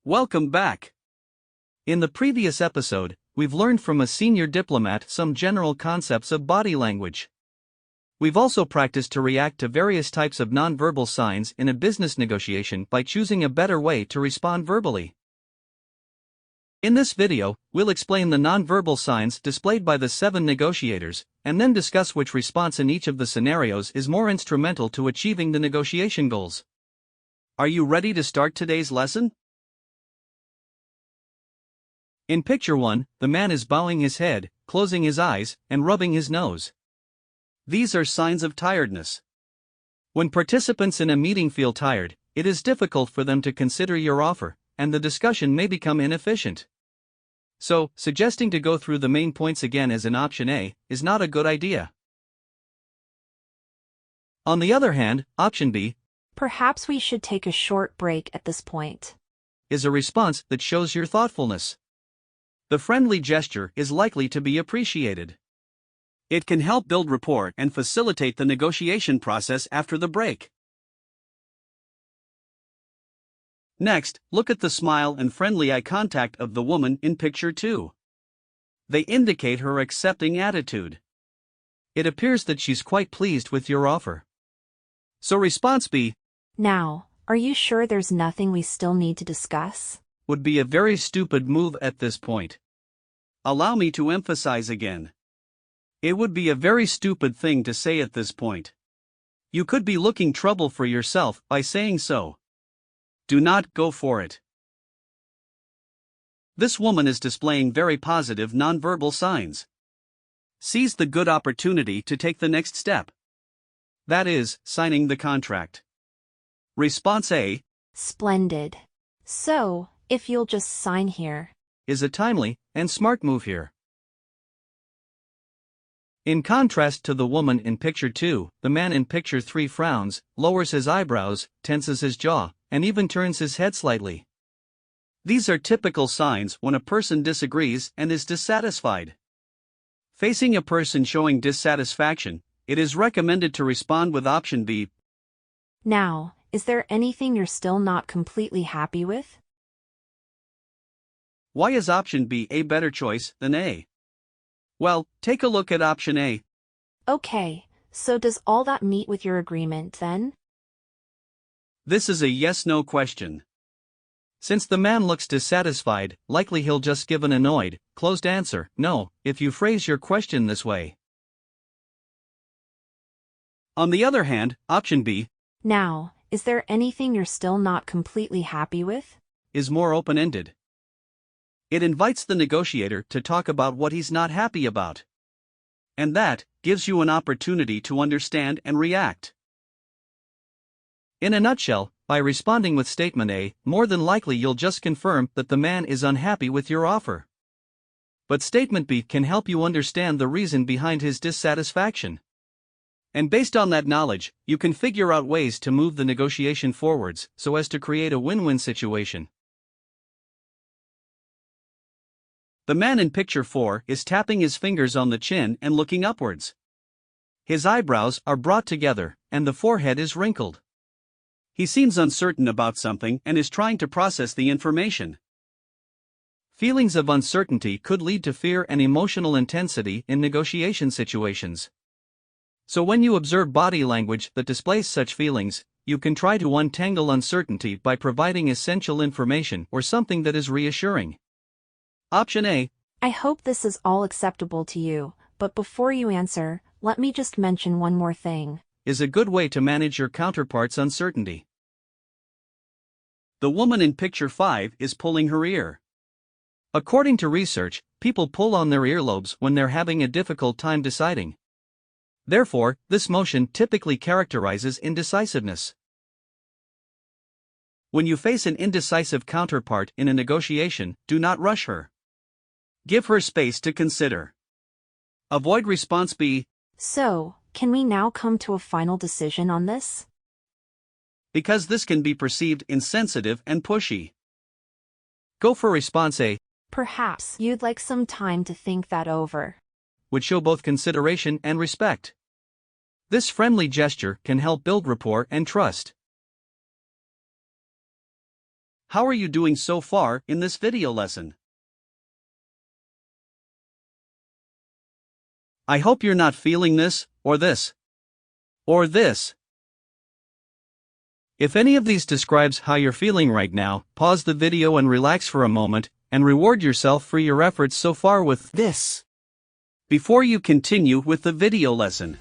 Welcome back. In the previous episode, we've learned from a senior diplomat some general concepts of body language. We've also practiced to react to various types of nonverbal signs in a business negotiation by choosing a better way to respond verbally. In this video, we'll explain the nonverbal signs displayed by the 7 negotiators, and then discuss which response in each of the scenarios is more instrumental to achieving the negotiation goals. Are you ready to start today's lesson? In picture 1, the man is bowing his head, closing his eyes, and rubbing his nose. These are signs of tiredness. When participants in a meeting feel tired, it is difficult for them to consider your offer, and the discussion may become inefficient. So, suggesting to go through the main points again as in option A is not a good idea. On the other hand, option B, perhaps we should take a short break at this point, is a response that shows your thoughtfulness. The friendly gesture is likely to be appreciated. It can help build rapport and facilitate the negotiation process after the break. Next, look at the smile and friendly eye contact of the woman in picture 2. They indicate her accepting attitude. It appears that she's quite pleased with your offer. So response B, now, are you sure there's nothing we still need to discuss? Would be a very stupid move at this point. Allow me to emphasize again. It would be a very stupid thing to say at this point. You could be looking trouble for yourself by saying so. Do not go for it. This woman is displaying very positive nonverbal signs. Seize the good opportunity to take the next step. That is, signing the contract. Response A, splendid. So, if you'll just sign here, is a timely and smart move here. In contrast to the woman in picture 2, the man in picture 3 frowns, lowers his eyebrows, tenses his jaw, and even turns his head slightly. These are typical signs when a person disagrees and is dissatisfied. Facing a person showing dissatisfaction, it is recommended to respond with option B. Now, is there anything you're still not completely happy with? Why is option B a better choice than A? Well, take a look at option A. Okay, so does all that meet with your agreement then? This is a yes-no question. Since the man looks dissatisfied, likely he'll just give an annoyed, closed answer, no, if you phrase your question this way. On the other hand, option B, now, is there anything you're still not completely happy with? Is more open-ended. It invites the negotiator to talk about what he's not happy about. And that gives you an opportunity to understand and react. In a nutshell, by responding with statement A, more than likely you'll just confirm that the man is unhappy with your offer. But statement B can help you understand the reason behind his dissatisfaction. And based on that knowledge, you can figure out ways to move the negotiation forwards so as to create a win-win situation. The man in picture 4 is tapping his fingers on the chin and looking upwards. His eyebrows are brought together, and the forehead is wrinkled. He seems uncertain about something and is trying to process the information. Feelings of uncertainty could lead to fear and emotional intensity in negotiation situations. So when you observe body language that displays such feelings, you can try to untangle uncertainty by providing essential information or something that is reassuring. Option A, I hope this is all acceptable to you, but before you answer, let me just mention one more thing, is a good way to manage your counterpart's uncertainty. The woman in picture 5 is pulling her ear. According to research, people pull on their earlobes when they're having a difficult time deciding. Therefore, this motion typically characterizes indecisiveness. When you face an indecisive counterpart in a negotiation, do not rush her. Give her space to consider. Avoid response B. So, can we now come to a final decision on this? Because this can be perceived insensitive and pushy. Go for response A. Perhaps you'd like some time to think that over. Would show both consideration and respect. This friendly gesture can help build rapport and trust. How are you doing so far in this video lesson? I hope you're not feeling this, or this, or this. If any of these describes how you're feeling right now, pause the video and relax for a moment, and reward yourself for your efforts so far with this, before you continue with the video lesson.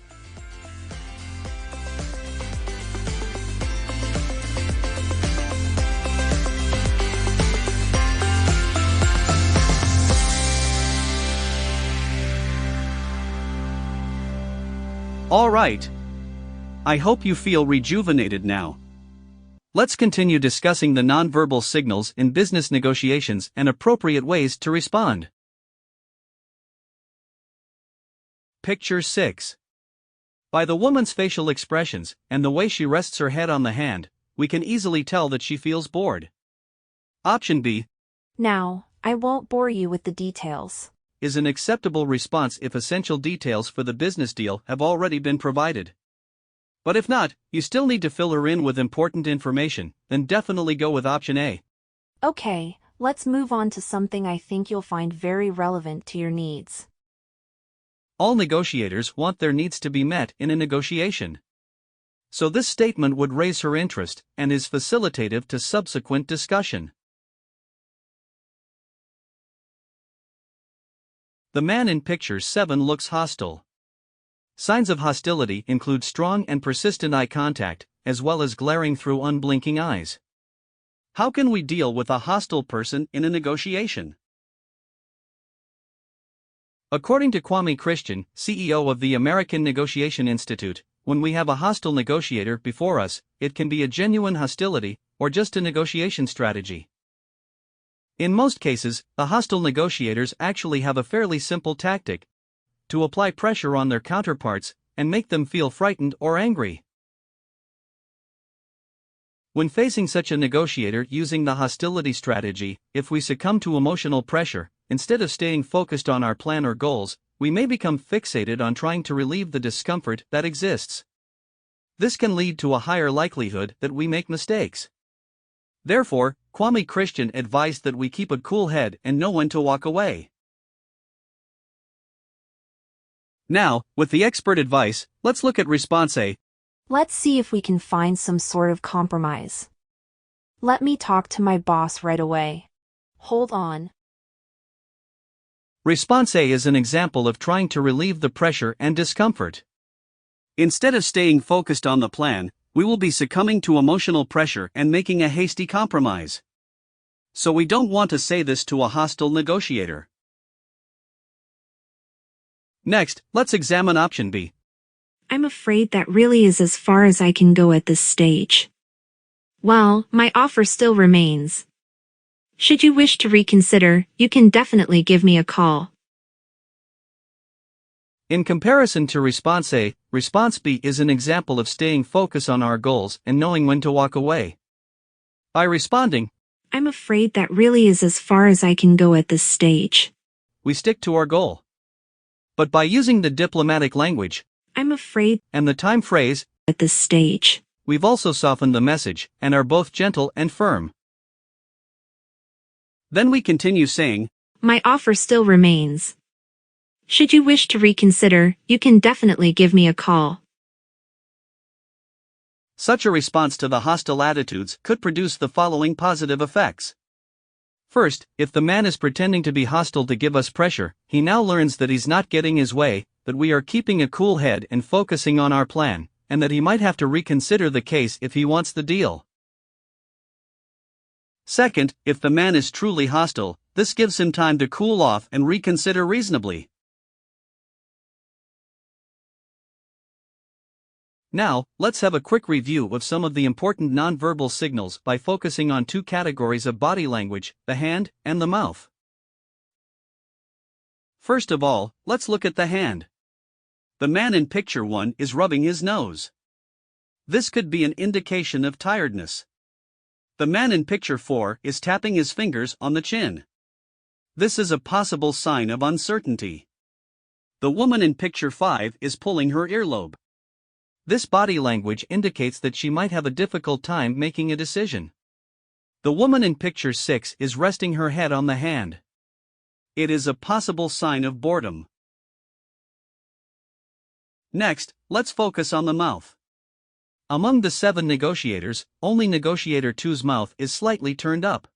Alright. I hope you feel rejuvenated now. Let's continue discussing the nonverbal signals in business negotiations and appropriate ways to respond. Picture 6. By the woman's facial expressions and the way she rests her head on the hand, we can easily tell that she feels bored. Option B. Now, I won't bore you with the details. Is an acceptable response if essential details for the business deal have already been provided. But if not, you still need to fill her in with important information, then definitely go with option A. Okay, let's move on to something I think you'll find very relevant to your needs. All negotiators want their needs to be met in a negotiation. So this statement would raise her interest and is facilitative to subsequent discussion. The man in picture 7 looks hostile. Signs of hostility include strong and persistent eye contact, as well as glaring through unblinking eyes. How can we deal with a hostile person in a negotiation? According to Kwame Christian, CEO of the American Negotiation Institute, when we have a hostile negotiator before us, it can be a genuine hostility, or just a negotiation strategy. In most cases, the hostile negotiators actually have a fairly simple tactic: to apply pressure on their counterparts and make them feel frightened or angry. When facing such a negotiator using the hostility strategy, if we succumb to emotional pressure, instead of staying focused on our plan or goals, we may become fixated on trying to relieve the discomfort that exists. This can lead to a higher likelihood that we make mistakes. Therefore, Kwame Christian advised that we keep a cool head and know when to walk away. Now, with the expert advice, let's look at response A. Let's see if we can find some sort of compromise. Let me talk to my boss right away. Hold on. Response A is an example of trying to relieve the pressure and discomfort. Instead of staying focused on the plan, we will be succumbing to emotional pressure and making a hasty compromise. So we don't want to say this to a hostile negotiator. Next, let's examine option B. I'm afraid that really is as far as I can go at this stage. Well, my offer still remains. Should you wish to reconsider, you can definitely give me a call. In comparison to response A, response B is an example of staying focused on our goals and knowing when to walk away. By responding, I'm afraid that really is as far as I can go at this stage. We stick to our goal. But by using the diplomatic language, I'm afraid, and the time phrase, at this stage, we've also softened the message and are both gentle and firm. Then we continue saying, my offer still remains. Should you wish to reconsider, you can definitely give me a call. Such a response to the hostile attitudes could produce the following positive effects. First, if the man is pretending to be hostile to give us pressure, he now learns that he's not getting his way, that we are keeping a cool head and focusing on our plan, and that he might have to reconsider the case if he wants the deal. Second, if the man is truly hostile, this gives him time to cool off and reconsider reasonably. Now, let's have a quick review of some of the important nonverbal signals by focusing on two categories of body language, the hand and the mouth. First of all, let's look at the hand. The man in picture 1 is rubbing his nose. This could be an indication of tiredness. The man in picture 4 is tapping his fingers on the chin. This is a possible sign of uncertainty. The woman in picture 5 is pulling her earlobe. This body language indicates that she might have a difficult time making a decision. The woman in picture 6 is resting her head on the hand. It is a possible sign of boredom. Next, let's focus on the mouth. Among the 7 negotiators, only negotiator 2's mouth is slightly turned up.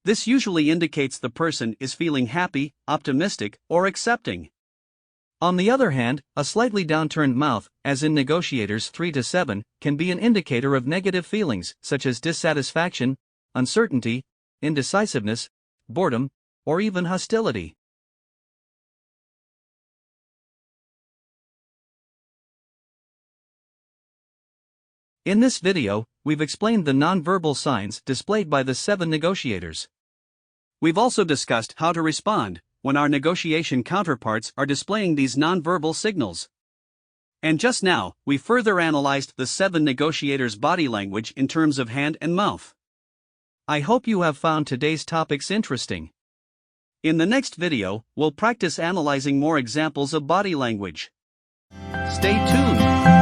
This usually indicates the person is feeling happy, optimistic, or accepting. On the other hand, a slightly downturned mouth, as in negotiators 3 to 7, can be an indicator of negative feelings such as dissatisfaction, uncertainty, indecisiveness, boredom, or even hostility. In this video, we've explained the nonverbal signs displayed by the 7 negotiators. We've also discussed how to respond when our negotiation counterparts are displaying these nonverbal signals. And just now, we further analyzed the 7 negotiators' body language in terms of hand and mouth. I hope you have found today's topics interesting. In the next video, we'll practice analyzing more examples of body language. Stay tuned!